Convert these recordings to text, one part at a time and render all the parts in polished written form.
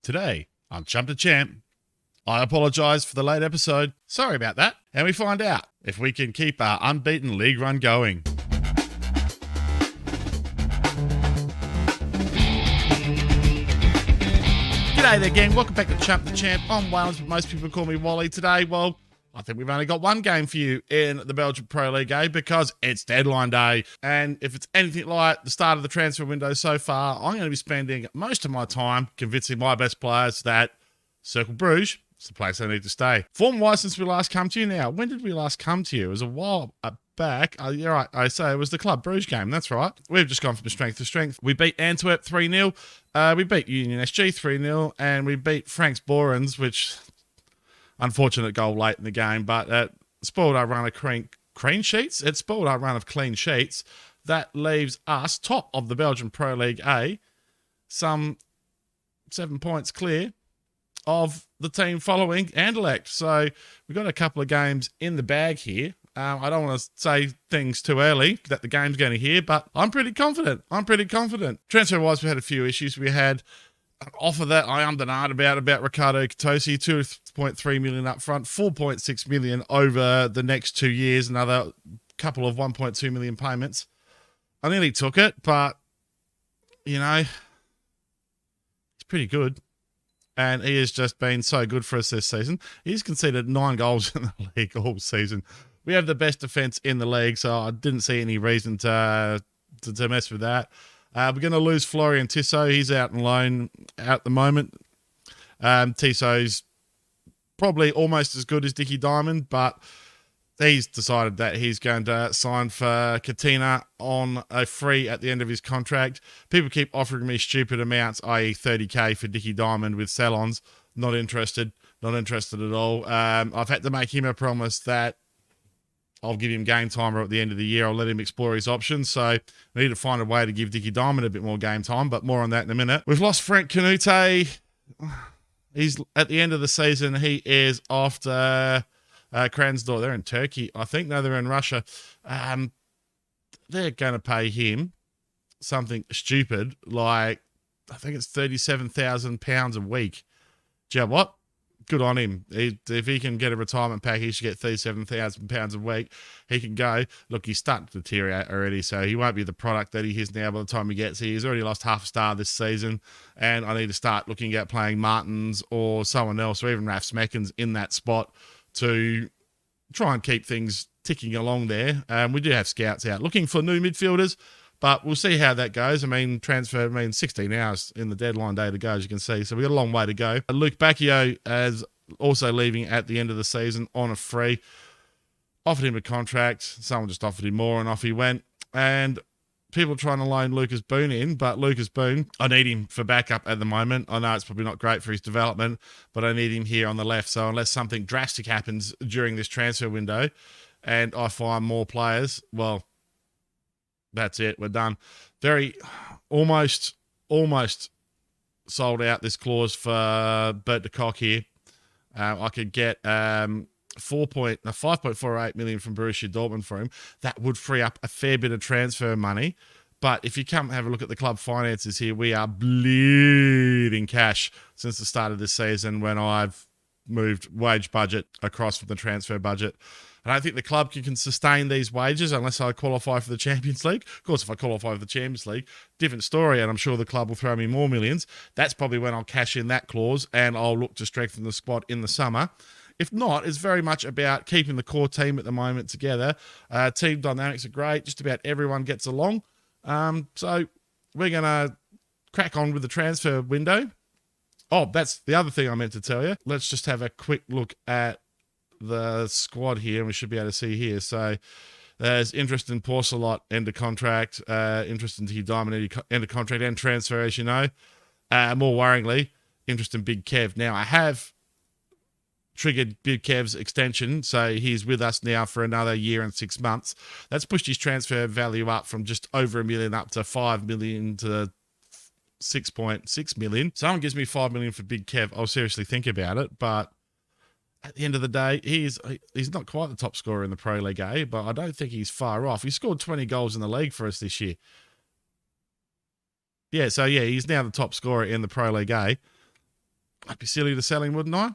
Today on Chump to Champ, I apologise for the late episode. Sorry about that. And we find out if we can keep our unbeaten league run going. G'day there, gang. Welcome back to Chump the Champ. I'm Walynds, but most people call me Wally today. Well, I think we've only got one game for you in the Belgium Pro League, because it's deadline day. And if it's anything like the start of the transfer window so far, I'm going to be spending most of my time convincing my best players that Cercle Brugge is the place they need to stay. Form-wise, since we last come to you now, when did we last come to you? It was a while back. You're right, I say it was the Club Brugge game. That's right. We've just gone from strength to strength. We beat Antwerp 3-0. We beat Union SG 3-0. And we beat Frank's Borens, which... unfortunate goal late in the game, but spoiled our run of clean sheets. It spoiled our run of clean sheets. That leaves us top of the Belgian Pro League A, some 7 points clear of the team following Anderlecht. So we've got a couple of games in the bag here. I don't want to say things too early that the game's going to hear, but I'm pretty confident. Transfer-wise, we had a few issues. We had... off of that, I undenied about Ricardo Katosi, 2.3 million up front, 4.6 million over the next 2 years, another couple of 1.2 million payments. I nearly took it, but, you know, it's pretty good. And he has just been so good for us this season. He's conceded 9 goals in the league all season. We have the best defence in the league, so I didn't see any reason to mess with that. We're going to lose Florian Tissot. He's out on loan at the moment. Tissot's probably almost as good as Dickie Diamond, but he's decided that he's going to sign for Katina on a free at the end of his contract. People keep offering me stupid amounts, i.e. 30k for Dickie Diamond with sell-ons. Not interested at all. I've had to make him a promise that I'll give him game time at the end of the year. I'll let him explore his options. So we need to find a way to give Dickie Diamond a bit more game time, but more on that in a minute. We've lost Frank Canute. He's at the end of the season. He is off to Kransdorf. They're in Turkey, I think. No, they're in Russia. They're going to pay him something stupid, like I think it's £37,000 a week. Do you know what? Good on him. If he can get a retirement pack, he should get £37,000 a week. He can go. Look, he's starting to deteriorate already, so he won't be the product that he is now by the time he gets here. He's already lost half a star this season, and I need to start looking at playing Martins or someone else, or even Raf Smeckens in that spot to try and keep things ticking along there. We do have scouts out looking for new midfielders, but we'll see how that goes. I mean, 16 hours in the deadline day to go, as you can see. So we've got a long way to go. Luke Bacchio is also leaving at the end of the season on a free. Offered him a contract. Someone just offered him more, and off he went. And people are trying to loan Lucas Boone in, but Lucas Boone, I need him for backup at the moment. I know it's probably not great for his development, but I need him here on the left. So unless something drastic happens during this transfer window and I find more players, well, that's it. We're done. Almost sold out this clause for Bert de Kock here. I could get 5.48 million from Borussia Dortmund for him. That would free up a fair bit of transfer money. But if you come have a look at the club finances here, we are bleeding cash since the start of this season when I've moved wage budget across from the transfer budget. I don't think the club can sustain these wages unless I qualify for the Champions League. Of course, if I qualify for the Champions League, different story, and I'm sure the club will throw me more millions. That's probably when I'll cash in that clause and I'll look to strengthen the squad in the summer. If not, it's very much about keeping the core team at the moment together. Team dynamics are great. Just about everyone gets along. So we're going to crack on with the transfer window. Oh, that's the other thing I meant to tell you. Let's just have a quick look at the squad here, and we should be able to see here. So there's interest in Porcelot, end of contract, interest in T Diamond, end of contract and transfer, as you know. More worryingly, interest in Big Kev. Now, I have triggered Big Kev's extension, so he's with us now for another year and 6 months. That's pushed his transfer value up from just over $1 million up to $5 million to 6.6 million. Someone gives me $5 million for Big Kev, I'll seriously think about it, but at the end of the day, he's not quite the top scorer in the Pro League A, but I don't think he's far off. He scored 20 goals in the league for us this year. Yeah, so yeah, he's now the top scorer in the Pro League A. I'd be silly to sell him, wouldn't I?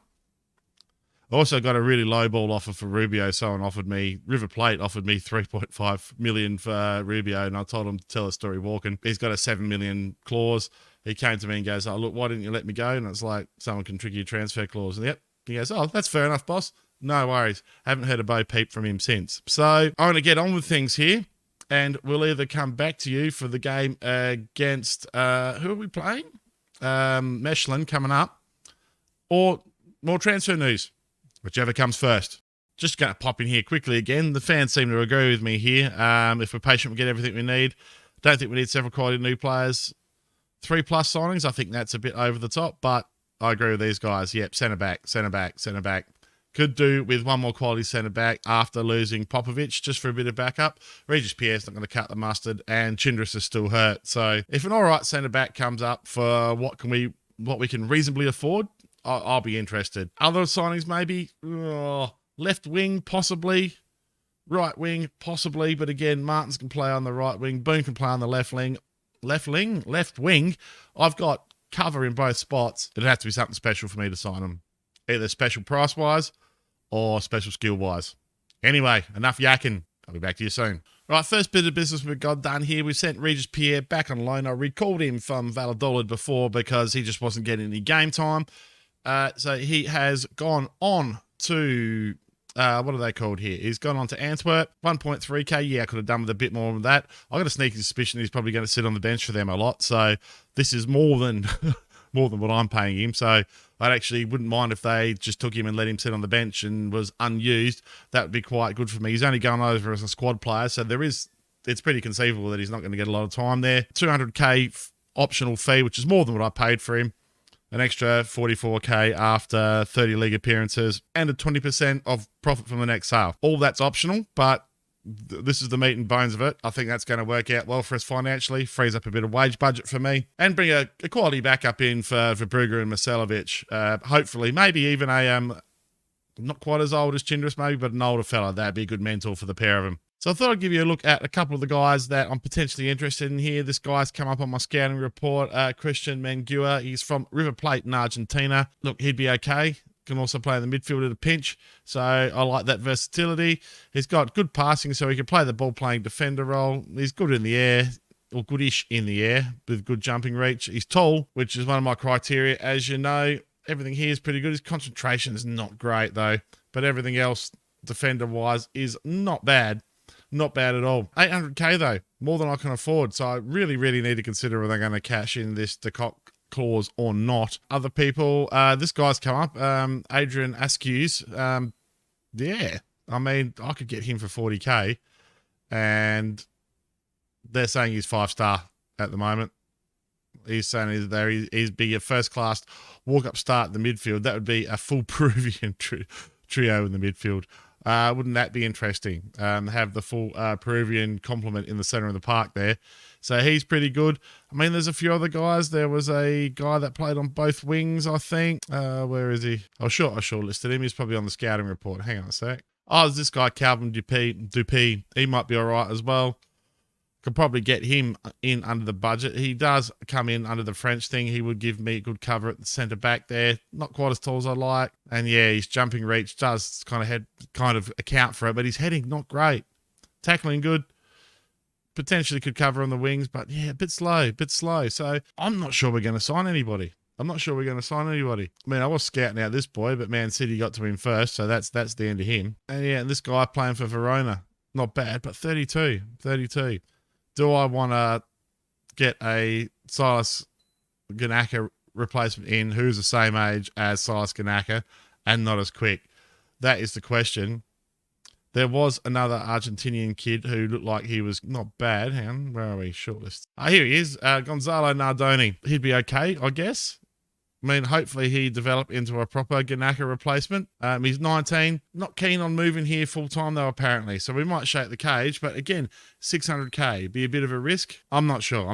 Also got a really low ball offer for Rubio. Someone offered me, River Plate offered me 3.5 million for Rubio, and I told him to tell a story walking. He's got a 7 million clause. He came to me and goes, oh, look, why didn't you let me go? And it's like, someone can trigger your transfer clause. And yep. He goes, oh, that's fair enough, boss. No worries. Haven't heard a bo peep from him since. So I'm going to get on with things here, and we'll either come back to you for the game against, who are we playing? Mechelen coming up, or more transfer news. Whichever comes first. Just going to pop in here quickly again. The fans seem to agree with me here. If we're patient, we get everything we need. Don't think we need several quality new players. 3+ signings, I think that's a bit over the top, but I agree with these guys. Yep, centre back. Could do with one more quality centre back after losing Popovic, just for a bit of backup. Regis Pierre's not going to cut the mustard, and Chindris is still hurt. So if an all right centre back comes up for what we can reasonably afford, I'll be interested. Other signings maybe, left wing possibly, right wing possibly, but again, Martins can play on the right wing, Boone can play on the left wing. I've got cover in both spots. It'd have to be something special for me to sign them, either special price-wise or special skill-wise. Anyway, enough yakking. I'll be back to you soon. Right, first bit of business we've got done here. We've sent Regis Pierre back on loan. I recalled him from Valladolid before because he just wasn't getting any game time. So he has gone on to, what are they called here? He's gone on to Antwerp, 1.3k. Yeah, I could have done with a bit more than that. I've got a sneaky suspicion he's probably going to sit on the bench for them a lot. So this is more than more than what I'm paying him. So I actually wouldn't mind if they just took him and let him sit on the bench and was unused. That would be quite good for me. He's only going over as a squad player, so it's pretty conceivable that he's not going to get a lot of time there. 200k optional fee, which is more than what I paid for him. An extra 44k after 30 league appearances, and a 20% of profit from the next sale. All that's optional, but this is the meat and bones of it. I think that's going to work out well for us financially, frees up a bit of wage budget for me, and bring a quality backup in for Brugge and Marcelovic. Hopefully, maybe even a not quite as old as Chindris, maybe, but an older fella. That'd be a good mentor for the pair of them. So I thought I'd give you a look at a couple of the guys that I'm potentially interested in here. This guy's come up on my scouting report, Christian Mengua. He's from River Plate in Argentina. Look, he'd be okay. Can also play in the midfield at a pinch. So I like that versatility. He's got good passing, so he can play the ball-playing defender role. He's good in the air, or goodish in the air, with good jumping reach. He's tall, which is one of my criteria. As you know, everything here is pretty good. His concentration is not great, though. But everything else, defender-wise, is not bad. Not bad at all. 800k though, more than I can afford. So I really, really need to consider whether they're going to cash in this Decock clause or not. Other people, this guy's come up, Adrian Askews. Yeah, I mean, I could get him for 40k, and they're saying he's 5-star at the moment. He's saying he'd be a first-class walk-up start in the midfield. That would be a full Peruvian trio in the midfield. Wouldn't that be interesting? Have the full Peruvian complement in the center of the park there. So he's pretty good. I mean, there's a few other guys. There was a guy that played on both wings, I think. Where is he? Oh, sure, I shortlisted him. He's probably on the scouting report. Hang on a sec. Oh, there's this guy, Calvin Dupy. He might be all right as well. Could probably get him in under the budget. He does come in under the French thing. He would give me good cover at the centre back there. Not quite as tall as I like. And yeah, his jumping reach does kind of account for it, but his heading not great. Tackling good. Potentially could cover on the wings, but yeah, a bit slow. So I'm not sure we're going to sign anybody. I mean, I was scouting out this boy, but Man City got to him first, so that's the end of him. And yeah, and this guy playing for Verona. Not bad, but 32. Do I want to get a Silas Ganaka replacement in who's the same age as Silas Ganaka and not as quick? That is the question. There was another Argentinian kid who looked like he was not bad. Hang on, where are we? Shortlist. Here he is, Gonzalo Nardoni. He'd be okay, I guess. I mean, hopefully he develop into a proper Ganaka replacement. He's 19, not keen on moving here full-time though, apparently. So we might shake the cage, but again, 600k, be a bit of a risk. I'm not sure.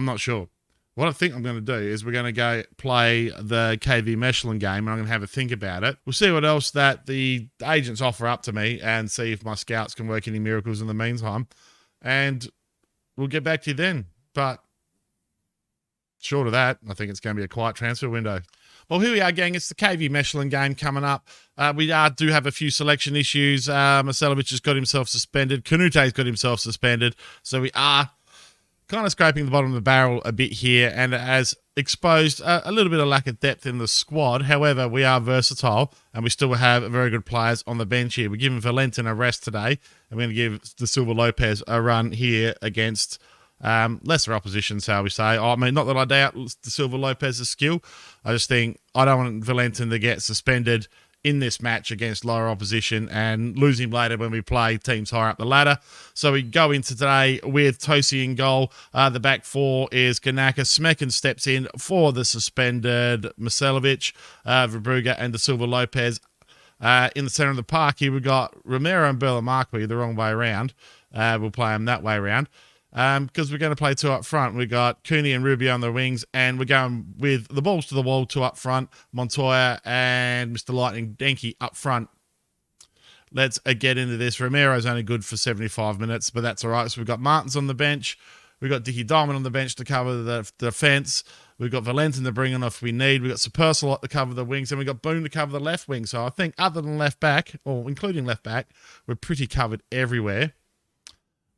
What I think I'm going to do is we're going to go play the KV Mechelen game, and I'm going to have a think about it. We'll see what else that the agents offer up to me and see if my scouts can work any miracles in the meantime. And we'll get back to you then. But short of that, I think it's going to be a quiet transfer window. Well, here we are, gang. It's the KV Mechelen game coming up. We do have a few selection issues. Marcelovic has got himself suspended. Kanute's got himself suspended. So we are kind of scraping the bottom of the barrel a bit here, and it has exposed a little bit of lack of depth in the squad. However, we are versatile, and we still have very good players on the bench here. We're giving Walynds a rest today, and we're going to give Da Silva Lopez a run here against lesser opposition, shall we say. I mean, not that I doubt Da Silva Lopez's skill. I just think I don't want Walynds to get suspended in this match against lower opposition and lose him later when we play teams higher up the ladder. So we go into today with Tosi in goal. The back four is Kanaka. Smekin steps in for the suspended Marcelovic, Brugge and Da Silva Lopez. In the centre of the park here, we've got Romero and Marquis the wrong way around. We'll play them that way around. Because we're going to play two up front. We've got Cooney and Rubio on the wings, and we're going with the balls to the wall, two up front, Montoya and Mr. Lightning Denki up front. Let's get into this. Romero's only good for 75 minutes, but that's all right. So we've got Martins on the bench. We've got Dickie Diamond on the bench to cover the defence. We've got Walynds to bring on if we need. We've got Supersalot to cover the wings, and we've got Boone to cover the left wing. So I think other than left back, or including left back, we're pretty covered everywhere.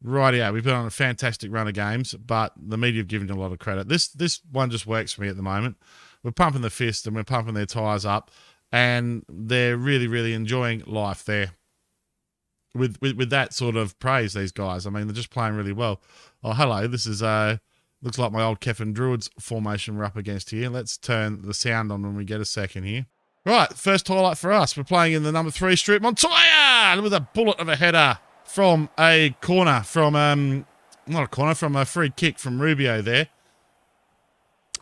Rightio, we've been on a fantastic run of games, but the media have given you a lot of credit. This one just works for me at the moment. We're pumping the fist and we're pumping their tyres up, and they're really, really enjoying life there. With that sort of praise, these guys. I mean, they're just playing really well. Oh, hello. This is looks like my old Kefin Druids formation we're up against here. Let's turn the sound on when we get a second here. Right, first highlight for us. We're playing in the number 3 strip. Montoya with a bullet of a header from a corner, from from a free kick from Rubio there.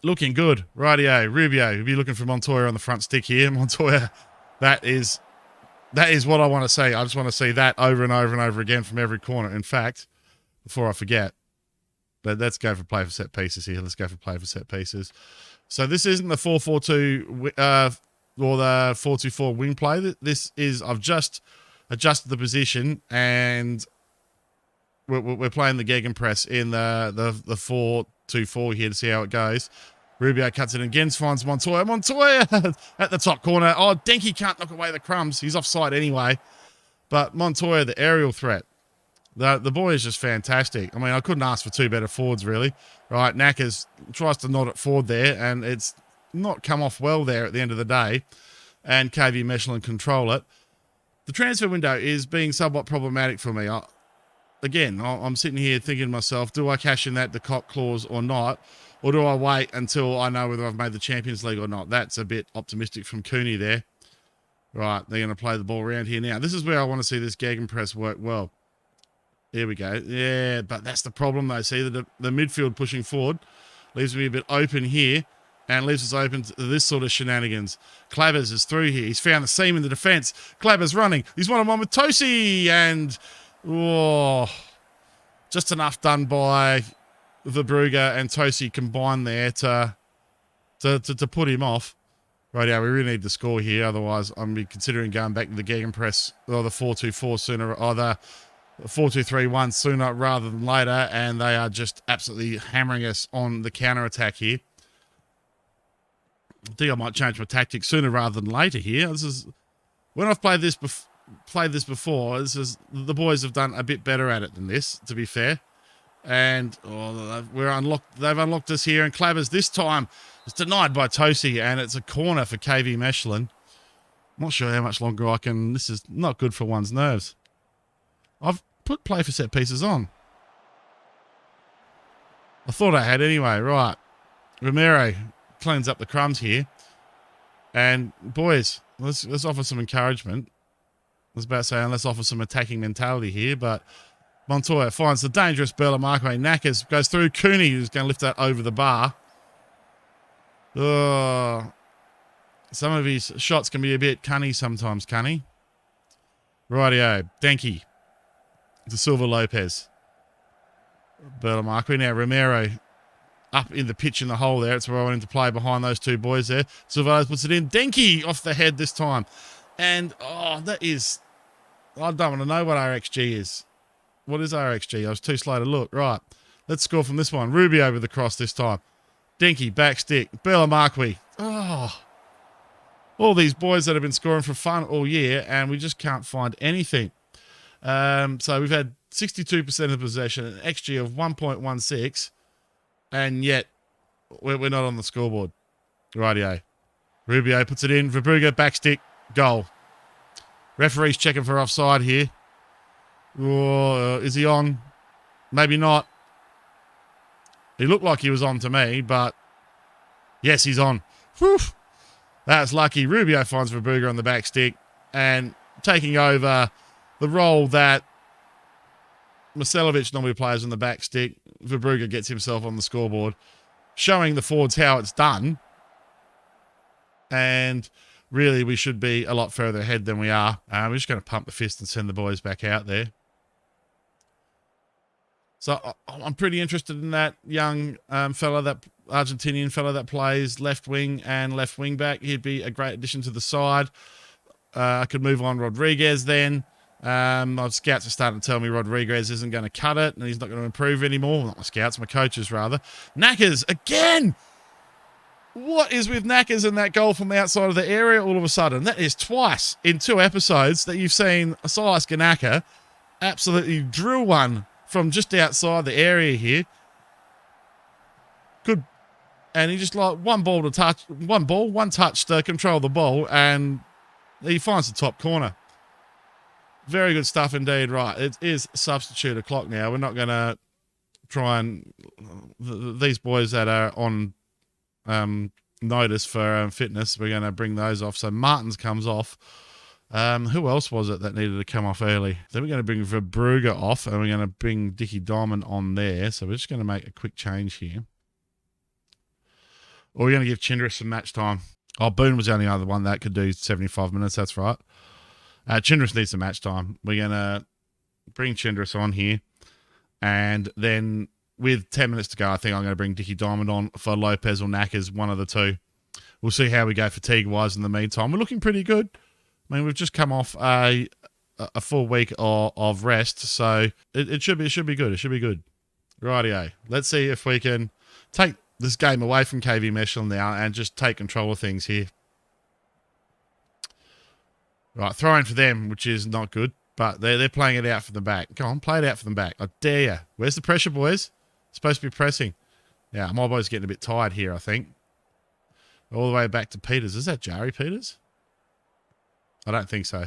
Looking good. Rightio, Rubio. We'll be looking for Montoya on the front stick here. Montoya, that is what I want to see. I just want to see that over and over and over again from every corner. In fact, before I forget, but let's go for play for set pieces here. Let's go for play for set pieces. So this isn't the 4-4-2 or the 4-2-4 wing play. This is, I've just adjusted the position, and we're playing the gegenpress in the 4-2-4 here to see how it goes. Rubio cuts it in again, finds Montoya. Montoya at the top corner. Oh, Denki can't knock away the crumbs. He's offside anyway. But Montoya, the aerial threat. The boy is just fantastic. I mean, I couldn't ask for two better forwards, really. Right, Knackers tries to nod it forward there, and it's not come off well there at the end of the day. And KV Mechelen control it. The transfer window is being somewhat problematic for me. I'm sitting here thinking to myself, do I cash in that Cock clause or not? Or do I wait until I know whether I've made the Champions League or not? That's a bit optimistic from Cooney there. Right, they're going to play the ball around here now. This is where I want to see this gegenpress work well. Here we go. Yeah, but that's the problem, though. See, the midfield pushing forward leaves me a bit open here, and leaves us open to this sort of shenanigans. Clabbers is through here. He's found the seam in the defence. Clabbers running. He's one-on-one with Tosi, and just enough done by the Brugge and Tosi combined there to put him off. Right, yeah, we really need to score here. Otherwise, I'm considering going back to the gegenpress or the 4-2-4 sooner, or the 4-2-3-1 sooner rather than later, and they are just absolutely hammering us on the counter-attack here. I think I might change my tactics sooner rather than later here. This is when I've played this before. This is, the boys have done a bit better at it than this, to be fair. And they've unlocked us here, and Clabbers this time is denied by Tosi, and it's a corner for KV Mechelen. I'm not sure how much longer I can. This is not good for one's nerves. I've put play for set pieces on. I thought I had anyway. Right, Romero cleans up the crumbs here, and boys, let's offer some encouragement. I was about to say, let's offer some attacking mentality here, but Montoya finds the dangerous Marquis. Knackers goes through. Cooney, who's going to lift that over the bar. Some of his shots can be a bit cunny sometimes, cunny. Rightio, Denki. Da Silva Lopez. Marquis now. Romero up in the pitch in the hole there. It's where I wanted to play behind those two boys there. Silva puts it in. Denki off the head this time. And, that is... I don't want to know what RXG is. What is RXG? I was too slow to look. Right. Let's score from this one. Rubio with the cross this time. Denki, back stick. Marquis. all these boys that have been scoring for fun all year, and we just can't find anything. So we've had 62% of possession, an XG of 1.16, and yet we're not on the scoreboard. Rightio. Rubio puts it in. Verbrugge, backstick, goal. Referee's checking for offside here. Oh, is he on? Maybe not. He looked like he was on to me, but yes, he's on. Whew. That's lucky. Rubio finds Verbrugge on the back stick and taking over the role that Marcelovic normally plays on the back stick. Verbrugge gets himself on the scoreboard, showing the forwards how it's done. And really, we should be a lot further ahead than we are. We're just going to pump the fist and send the boys back out there. So I'm pretty interested in that young fella, that Argentinian fella that plays left wing and left wing back. He'd be a great addition to the side. I could move on Rodriguez then. My scouts are starting to tell me Rodriguez isn't going to cut it and he's not going to improve anymore. Well, not my scouts, my coaches rather. Knackers again. What is with Knackers and that goal from the outside of the area all of a sudden? That is twice in 2 episodes that you've seen Silas Ganaka absolutely drill one from just outside the area here. Good. And he just like one touch to control the ball, and he finds the top corner. Very good stuff indeed. Right, it is substitute o'clock now. We're not going to try and... These boys that are on notice for fitness, we're going to bring those off. So Martins comes off. Who else was it that needed to come off early? Then we're going to bring Verbrugge off, and we're going to bring Dickie Diamond on there. So we're just going to make a quick change here. Or we're going to give Chindress some match time. Oh, Boone was the only other one that could do 75 minutes. That's right. Chindress needs some match time. We're going to bring Chindress on here. And then with 10 minutes to go, I think I'm going to bring Dickie Diamond on for Lopez or Knackers, one of the two. We'll see how we go fatigue-wise in the meantime. We're looking pretty good. I mean, we've just come off a full week of rest, so it should be good. It should be good. Rightio. Let's see if we can take this game away from KV Meshel now and just take control of things here. Right, throwing for them, which is not good, but they're playing it out for the back. Come on, play it out for them back. I dare you. Where's the pressure, boys? Supposed to be pressing. Yeah, my boy's getting a bit tired here, I think. All the way back to Peters. Is that Jari Peters? I don't think so.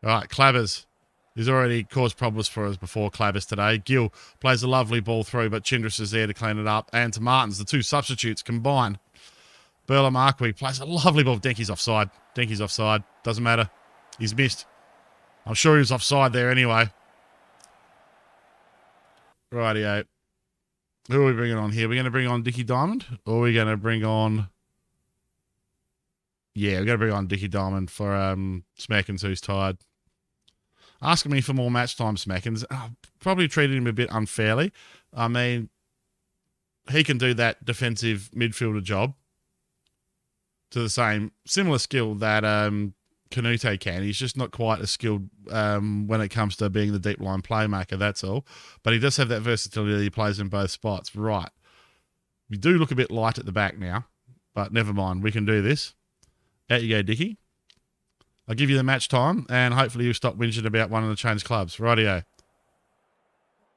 All right, Clabbers. He's already caused problems for us before, Clabbers, today. Gill plays a lovely ball through, but Chindress is there to clean it up. And to Martins, the two substitutes combined. Burla Marquis plays a lovely ball. Denky's offside. Denky's offside. Doesn't matter. He's missed. I'm sure he was offside there anyway. Rightio. Who are we bringing on here? We're going to bring on Dickie Diamond? Or are we going to bring on... Yeah, we're going to bring on Dickie Diamond for Smackins, who's tired. Asking me for more match time, Smackins. Probably treated him a bit unfairly. I mean, he can do that defensive midfielder job to the similar skill that Canute can. He's just not quite as skilled when it comes to being the deep line playmaker, that's all. But he does have that versatility. He plays in both spots. Right. We do look a bit light at the back now, but never mind. We can do this. Out you go, Dickie. I'll give you the match time, and hopefully you'll stop whinging about one of the change clubs. Rightio.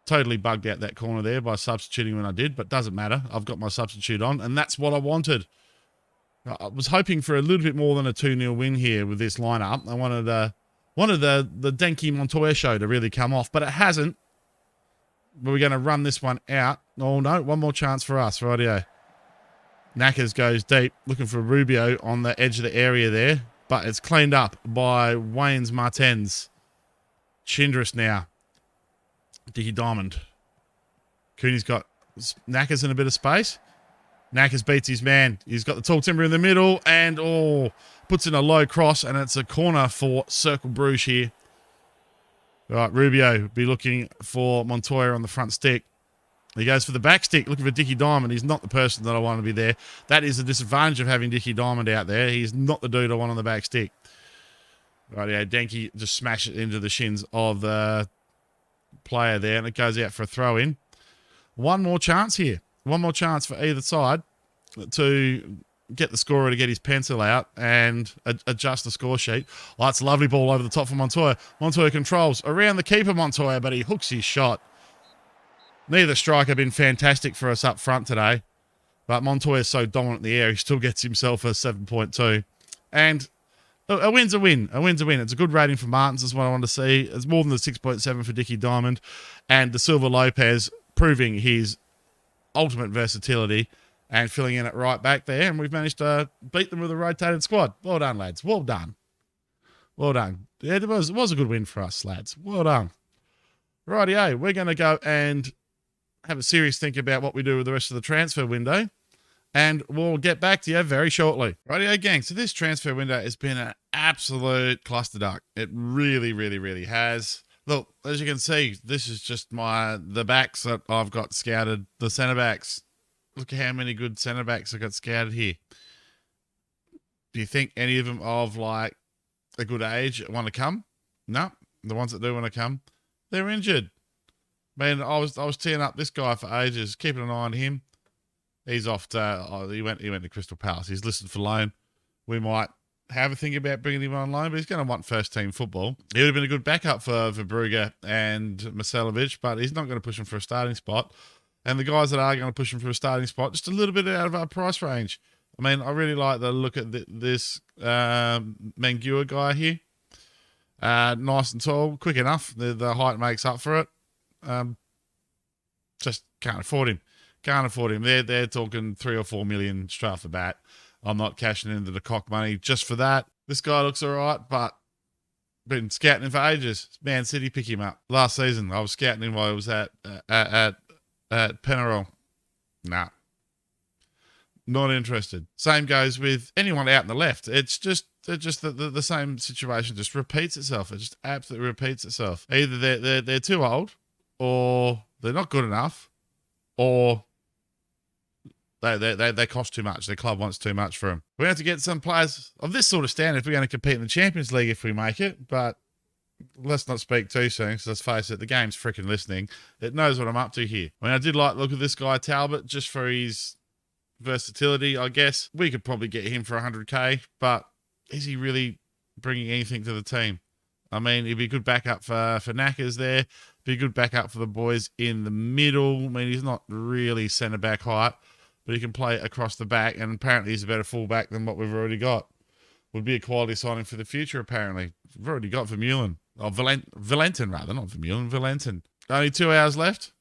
Totally bugged out that corner there by substituting when I did, but doesn't matter. I've got my substitute on, and that's what I wanted. I was hoping for a little bit more than a 2-0 win here with this lineup. I wanted the Denki Montoya show to really come off, but it hasn't. But we're going to run this one out. Oh, no, one more chance for us. Rightio. Knackers goes deep, looking for Rubio on the edge of the area there. But it's cleaned up by Wayne's Martens. Chindress now. Dickie Diamond. Cooney's got Knackers in a bit of space. Knackers beats his man. He's got the tall timber in the middle and, puts in a low cross, and it's a corner for Cercle Brugge here. All right, Rubio be looking for Montoya on the front stick. He goes for the back stick, looking for Dickie Diamond. He's not the person that I want to be there. That is the disadvantage of having Dickie Diamond out there. He's not the dude I want on the back stick. Right, yeah, Denki just smashes it into the shins of the player there, and it goes out for a throw-in. One more chance here. One more chance for either side to get the scorer to get his pencil out and adjust the score sheet. Oh, that's a lovely ball over the top for Montoya. Montoya controls around the keeper, Montoya, but he hooks his shot. Neither striker been fantastic for us up front today, but Montoya's so dominant in the air, he still gets himself a 7.2. And a win's a win. A win's a win. It's a good rating for Martins is what I want to see. It's more than the 6.7 for Dickie Diamond. And the Silva Lopez proving his ultimate versatility and filling in at right back there. And we've managed to beat them with a rotated squad. Well done, lads. Well done. Well done. Yeah, it was a good win for us, lads. Well done. Rightio, we're going to go and have a serious think about what we do with the rest of the transfer window. And we'll get back to you very shortly. Rightio, gang. So this transfer window has been an absolute clusterduck. It really, really, really has. Look, as you can see, this is just the backs that I've got scouted, the centre backs. Look at how many good centre backs I've got scouted here. Do you think any of them of like a good age want to come? No. The ones that do want to come, they're injured. Man, I was teeing up this guy for ages, keeping an eye on him. He's off to, he went to Crystal Palace. He's listed for loan. We might have a think about bringing him on loan, but he's going to want first team football. He would have been a good backup for Brugge and Marcelovic, but he's not going to push him for a starting spot. And the guys that are going to push him for a starting spot, just a little bit out of our price range. I mean, I really like the look at this Mengua guy here. Nice and tall, quick enough. The height makes up for it. Just can't afford him. Can't afford him. They're talking 3 or 4 million straight off the bat. I'm not cashing into the cock money just for that. This guy looks all right, but been scouting him for ages. Man City pick him up. Last season, I was scouting him while I was at Penarol. Nah. Not interested. Same goes with anyone out on the left. It's just the same situation just repeats itself. It just absolutely repeats itself. Either they're too old, or they're not good enough, or they cost too much. Their club wants too much for them. We have to get some players of this sort of standard if we're going to compete in the Champions League if we make it. But let's not speak too soon, because let's face it, the game's freaking listening. It knows what I'm up to here. I mean, I did like the look of this guy, Talbot, just for his versatility, I guess. We could probably get him for 100k, but is he really bringing anything to the team? I mean, he'd be a good backup for Knackers there. Be a good backup for the boys in the middle. I mean, he's not really centre-back height, but he can play across the back, and apparently he's a better full-back than what we've already got. Would be a quality signing for the future, apparently. We've already got Vermeulen. Oh, Valentin, rather, not Vermeulen, Valentin. Only 2 hours left.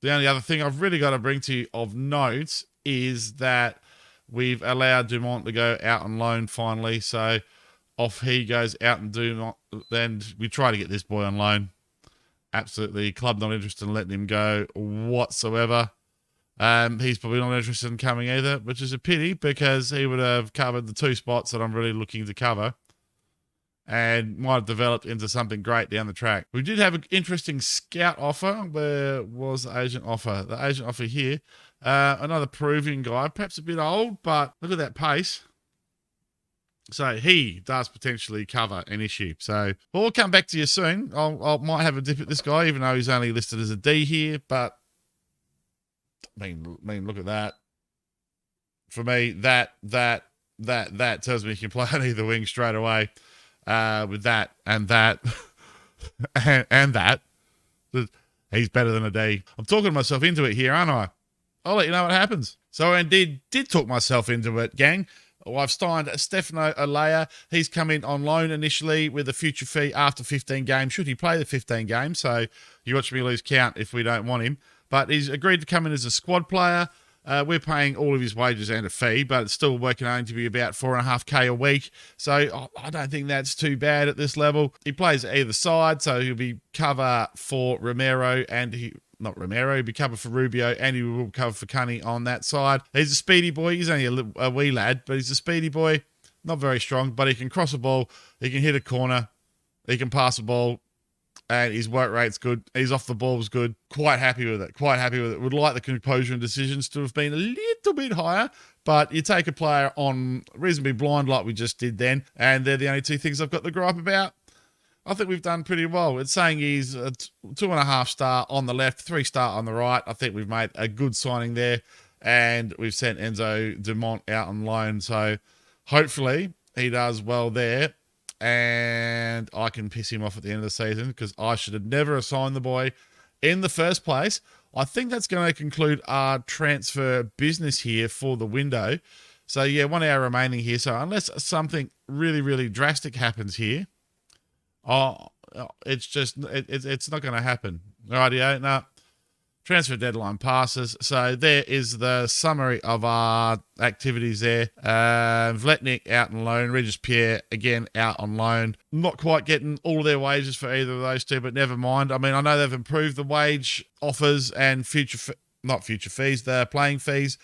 The only other thing I've really got to bring to you of note is that we've allowed Dumont to go out on loan finally, so off he goes out and Dumont. Then we try to get this boy on loan. Absolutely, club not interested in letting him go whatsoever. He's probably not interested in coming either, which is a pity because he would have covered the 2 spots that I'm really looking to cover and might have developed into something great down the track. We did have an interesting scout offer. Where was the agent offer? The agent offer here. Another Peruvian guy, perhaps a bit old, but look at that pace. So he does potentially cover an issue. So we'll come back to you soon. I might have a dip at this guy, even though he's only listed as a D here. But I mean, look at that. For me, that tells me he can play on either wing straight away. With that and that and that, he's better than a D. I'm talking myself into it here, aren't I? I'll let you know what happens. So I indeed did talk myself into it, gang. I've signed Stefano Alea. He's come in on loan initially with a future fee after 15 games, should he play the 15 games. So you watch me lose count if we don't want him. But he's agreed to come in as a squad player. We're paying all of his wages and a fee, but it's still working only to be about 4.5k a week. So I don't think that's too bad at this level. He plays either side, so he'll be cover for Romero and he'll be covered for Rubio, and he will cover for Cunny on that side. He's a speedy boy. He's only a wee lad, but he's a speedy boy. Not very strong, but he can cross a ball. He can hit a corner. He can pass a ball. And his work rate's good. He's off the ball's good. Quite happy with it. Would like the composure and decisions to have been a little bit higher, but you take a player on reasonably blind like we just did then, and they're the only 2 things I've got to gripe about. I think we've done pretty well. It's saying he's a 2.5 star on the left, 3 star on the right. I think we've made a good signing there. And we've sent Enzo Dumont out on loan. So hopefully he does well there. And I can piss him off at the end of the season because I should have never assigned the boy in the first place. I think that's going to conclude our transfer business here for the window. So, yeah, 1 hour remaining here. So unless something really, really drastic happens here, it's not going to happen. Rightio, no. Transfer deadline passes. So there is the summary of our activities there. Vletnik out on loan. Regis Pierre, again, out on loan. Not quite getting all their wages for either of those two, but never mind. I mean, I know they've improved the wage offers and the playing fees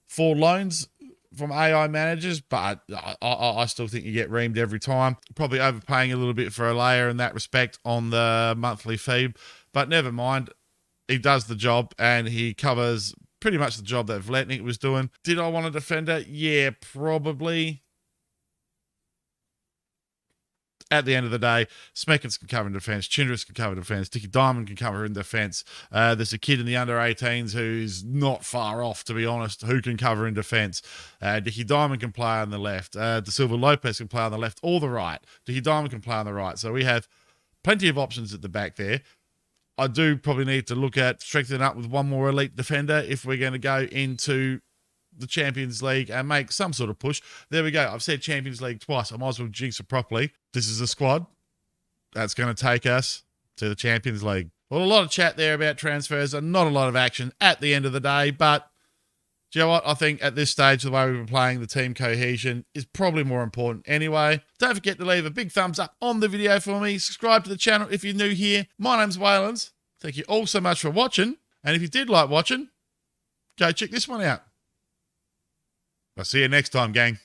for loans from AI managers, but I still think you get reamed every time. Probably overpaying a little bit for a layer in that respect on the monthly fee, but never mind. He does the job, and he covers pretty much the job that Vletnik was doing. Did I want a defender? Yeah, probably. At the end of the day, Smekins can cover in defence. Chindris can cover in defence. Dickie Diamond can cover in defence. There's a kid in the under-18s who's not far off, to be honest, who can cover in defence. Dickie Diamond can play on the left. De Silva Lopez can play on the left or the right. Dickie Diamond can play on the right. So we have plenty of options at the back there. I do probably need to look at strengthening up with one more elite defender if we're going to go into the Champions League and make some sort of push. There we go. I've said Champions League twice. I might as well jinx it properly. This is a squad that's going to take us to the Champions League. Well, a lot of chat there about transfers and not a lot of action at the end of the day. But do you know what? I think at this stage, the way we've been playing, the team cohesion is probably more important anyway. Don't forget to leave a big thumbs up on the video for me. Subscribe to the channel if you're new here. My name's Walynds. Thank you all so much for watching. And if you did like watching, go check this one out. I'll see you next time, gang.